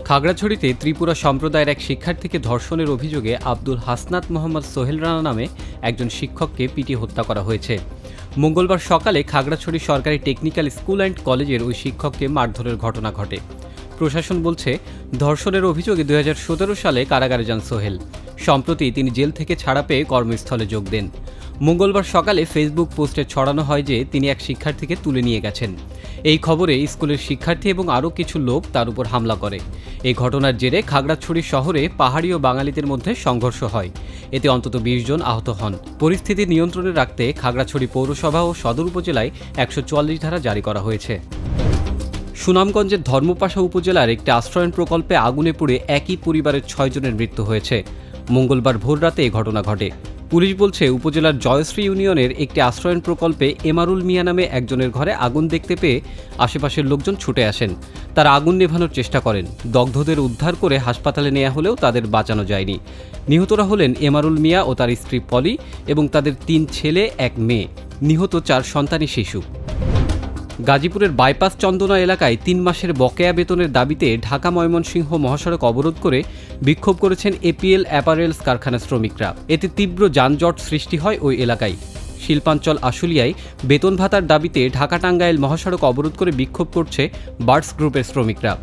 খাগড়াছড়িতে ত্রিপুরা সম্প্রদায়ের এক শিক্ষার্থীকে ধর্ষণের অভিযোগে আব্দুল হাসনাত মোহাম্মদ সোহেল রানা নামে একজন শিক্ষককে পিটিয়ে হত্যা করা হয়েছে। মঙ্গলবার সকালে খাগড়াছড়ি সরকারি টেকনিক্যাল স্কুল অ্যান্ড কলেজের ওই শিক্ষককে মারধরের ঘটনা ঘটে। প্রশাসন বলছে, ধর্ষণের অভিযোগে 2017 সালে কারাগারে যান সোহেল। সম্প্রতি তিনি জেল থেকে ছাড়া পেয়ে কর্মস্থলে যোগ দেন। মঙ্গলবার সকালে ফেসবুক পোস্টে ছড়ানো হয় যে তিনি এক শিক্ষার্থীকে তুলে নিয়ে গেছেন। এই খবরে স্কুলের শিক্ষার্থী এবং আরও কিছু লোক তার উপর হামলা করে। এই ঘটনার জেরে খাগড়াছড়ি শহরে পাহাড়ি ও বাঙালিদের মধ্যে সংঘর্ষ হয়। এতে অন্তত 20 জন আহত হন। পরিস্থিতি নিয়ন্ত্রণে রাখতে খাগড়াছড়ি পৌরসভা ও সদর উপজেলায় 144 ধারা জারি করা হয়েছে। সুনামগঞ্জের ধর্মপাশা উপজেলার একটি আশ্রয়ণ প্রকল্পে আগুনে পুড়ে একই পরিবারের 6 জনের মৃত্যু হয়েছে। মঙ্গলবার ভোররাতে এই ঘটনা ঘটে। পুলিশ বলছে, উপজেলার জয়শ্রী ইউনিয়নের একটি আশ্রয়ণ প্রকল্পে এমারুল মিয়া নামে একজনের ঘরে আগুন দেখতে পেয়ে আশেপাশের লোকজন ছুটে আসেন। তারা আগুন নেভানোর চেষ্টা করেন। দগ্ধদের উদ্ধার করে হাসপাতালে নেওয়া হলেও তাদের বাঁচানো যায়নি। নিহতরা হলেন এমারুল মিয়া ও তার স্ত্রী পলি এবং তাদের 3 ছেলে 1 মেয়ে। নিহত 4 সন্তানী শিশু। গাজীপুরের বাইপাস চন্দনা এলাকায় 3 মাসের বকেয়া বেতনের দাবিতে ঢাকা ময়মনসিংহ মহাসড়ক অবরোধ করে বিক্ষোভ করেছেন এপিএল অ্যাপারেলস কারখানার শ্রমিকরা। এতে তীব্র যানজট সৃষ্টি হয় ওই এলাকায়। শিল্পাঞ্চল আশুলিয়ায় বেতন ভাতার দাবিতে ঢাকা টাঙ্গাইল মহাসড়ক অবরোধ করে বিক্ষোভ করছে বার্ডস গ্রুপের শ্রমিকরা।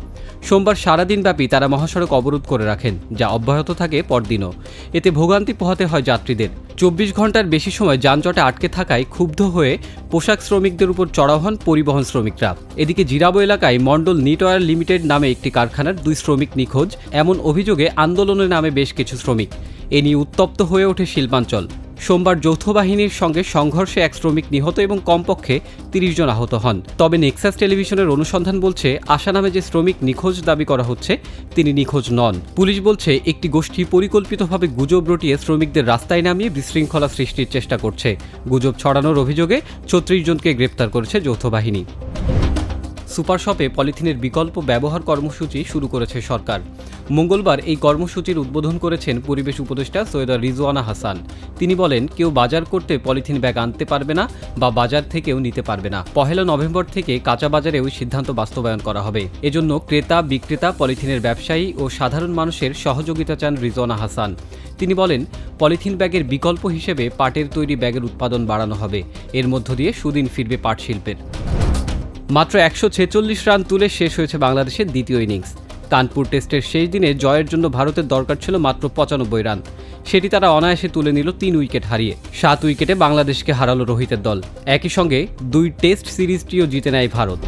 সোমবার সারাদিনব্যাপী তারা মহাসড়ক অবরোধ করে রাখেন, যা অব্যাহত থাকে পরদিনও। এতে ভোগান্তি পোহাতে হয় যাত্রীদের। 24 ঘন্টার বেশি সময় যানজটে আটকে থাকায় ক্ষুব্ধ হয়ে পোশাক শ্রমিকদের উপর চড়াও হন পরিবহন শ্রমিকরা। এদিকে জিরাবো এলাকায় মন্ডল নিটওয়্যার লিমিটেড নামে একটি কারখানার 2 শ্রমিক নিখোঁজ, এমন অভিযোগে আন্দোলনে নামে বেশ কিছু শ্রমিক। এ নিয়ে উত্তপ্ত হয়ে ওঠে শিল্পাঞ্চল। সোমবার যৌথ বাহিনীর সঙ্গে সংঘর্ষে 1 শ্রমিক নিহত এবং কমপক্ষে 30 জন আহত হন। তবে নেক্সাস টেলিভিশনের অনুসন্ধান বলছে, আশা নামে যে শ্রমিক নিখোঁজ দাবি করা হচ্ছে তিনি নিখোঁজ নন। পুলিশ বলছে, একটি গোষ্ঠী পরিকল্পিতভাবে গুজব রটিয়ে শ্রমিকদের রাস্তায় নামিয়ে বিশৃঙ্খলা সৃষ্টির চেষ্টা করছে। গুজব ছড়ানোর অভিযোগে 36 জনকে গ্রেপ্তার করেছে যৌথ বাহিনী। সুপার শপে পলিথিনের বিকল্প ব্যবহার কর্মসূচি শুরু করেছে সরকার। মঙ্গলবার এই কর্মসূচির উদ্বোধন করেছেন পরিবেশ উপদেষ্টা সৈয়দা রিজওয়ানা হাসান। তিনি বলেন, কেউ বাজার করতে পলিথিন ব্যাগ আনতে পারবে না বা বাজার থেকেও নিতে পারবে না। 1 নভেম্বর থেকে কাঁচা বাজারেও সিদ্ধান্ত বাস্তবায়ন করা হবে। এজন্য ক্রেতা, বিক্রেতা, পলিথিনের ব্যবসায়ী ও সাধারণ মানুষের সহযোগিতা চান রিজওয়ানা হাসান। তিনি বলেন, পলিথিন ব্যাগের বিকল্প হিসেবে পাটের তৈরি ব্যাগের উৎপাদন বাড়ানো হবে। এর মধ্য দিয়ে সুদিন ফিরবে পাট শিল্পের। মাত্র 146 রান তুলে শেষ হয়েছে বাংলাদেশের দ্বিতীয় ইনিংস। কানপুর টেস্টের শেষ দিনে জয়ের জন্য ভারতের দরকার ছিল মাত্র 95 রান। সেটি তারা অনায়াসে তুলে নিল 3 উইকেট হারিয়ে। 7 উইকেটে বাংলাদেশকে হারালো রোহিতের দল। একই সঙ্গে 2 টেস্ট সিরিজটিও জিতে নেয় ভারত।